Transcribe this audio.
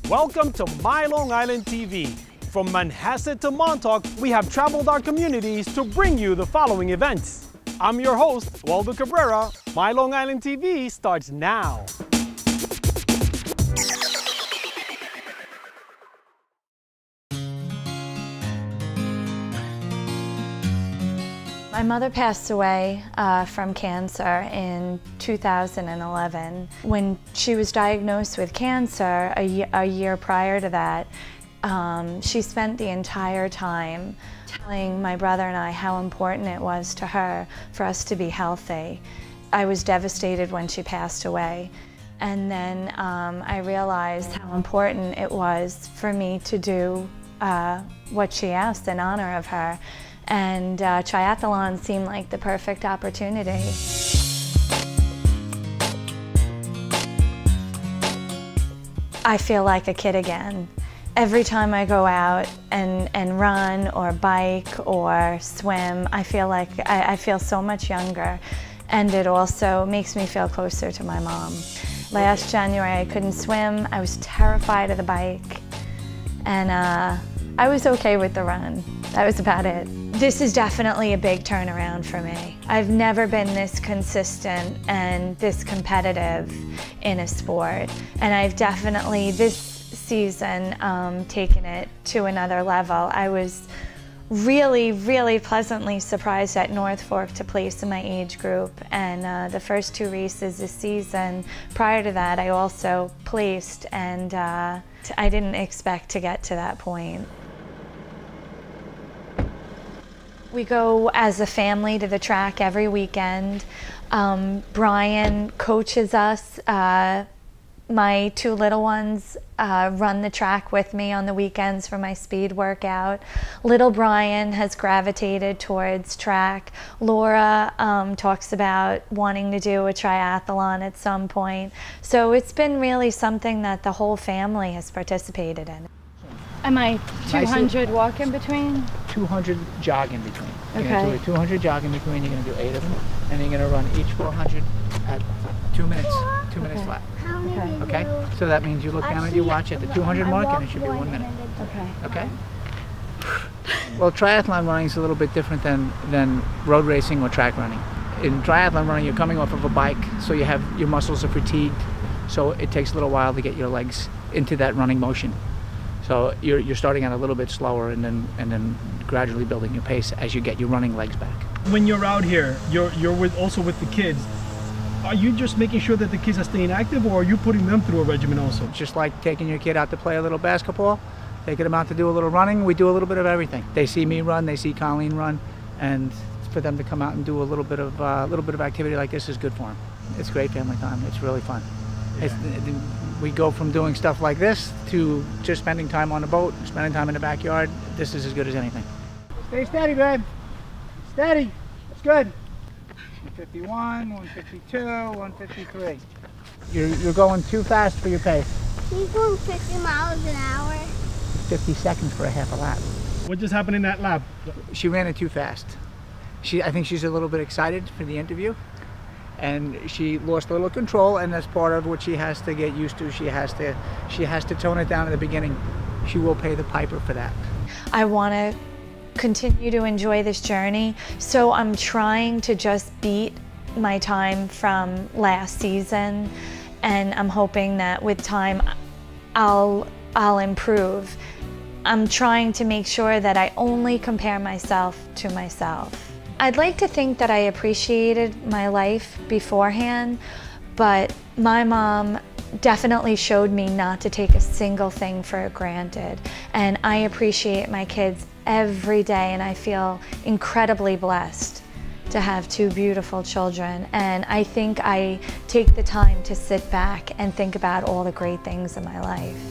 Welcome to My Long Island TV. From Manhasset to Montauk, we have traveled our communities to bring you the following events. I'm your host, Waldo Cabrera. My Long Island TV starts now. My mother passed away from cancer in 2011. When she was diagnosed with cancer a year prior to that, she spent the entire time telling my brother and I how important it was to her for us to be healthy. I was devastated when she passed away. And then I realized how important it was for me to do what she asked in honor of her. And triathlon seemed like the perfect opportunity. I feel like a kid again. Every time I go out and run or bike or swim, I feel like I feel so much younger. And it also makes me feel closer to my mom. Last January I couldn't swim. I was terrified of the bike. And I was okay with the run. That was about it. This is definitely a big turnaround for me. I've never been this consistent and this competitive in a sport. And I've definitely, this season, taken it to another level. I was really pleasantly surprised at North Fork to place in my age group. And the first two races this season, prior to that, I also placed, and I didn't expect to get to that point. We go as a family to the track every weekend. Brian coaches us. My two little ones run the track with me on the weekends for my speed workout. Little Brian has gravitated towards track. Laura talks about wanting to do a triathlon at some point. So it's been really something that the whole family has participated in. Am I 200 walk in between? 200 jog in between. You're Okay. going to do 200 jog in between. You're going to do 8 of them, and you're going to run each 400 at 2 minutes, 2 minutes flat. Okay. Okay? So that means you look down at your watch at the 200 mark, and it should be 1 minute. Okay. Okay? Well, triathlon running is a little bit different than road racing or track running. In triathlon running, you're coming off of a bike, so your muscles are fatigued, so it takes a little while to get your legs into that running motion. So you're starting out a little bit slower and then gradually building your pace as you get your running legs back. When you're out here, you're also with the kids. Are you just making sure that the kids are staying active, or are you putting them through a regimen also? Just like taking your kid out to play a little basketball, taking them out to do a little running, we do a little bit of everything. They see me run, they see Colleen run, and for them to come out and do a little bit of activity like this is good for them. It's great family time. It's really fun. We go from doing stuff like this to just spending time on the boat, spending time in the backyard. This is as good as anything. Stay steady, babe. Steady. That's good. 151, 152, 153. You're going too fast for your pace. He's going 50 miles an hour. 50 seconds for a half a lap. What just happened in that lap? She ran it too fast. I think she's a little bit excited for the interview. And she lost a little control, and that's part of what she has to get used to. She has to tone it down at the beginning. She will pay the piper for that. I want to continue to enjoy this journey, so I'm trying to just beat my time from last season, and I'm hoping that with time I'll improve. I'm trying to make sure that I only compare myself to myself. I'd like to think that I appreciated my life beforehand, but my mom definitely showed me not to take a single thing for granted. And I appreciate my kids every day, and I feel incredibly blessed to have two beautiful children. And I think I take the time to sit back and think about all the great things in my life.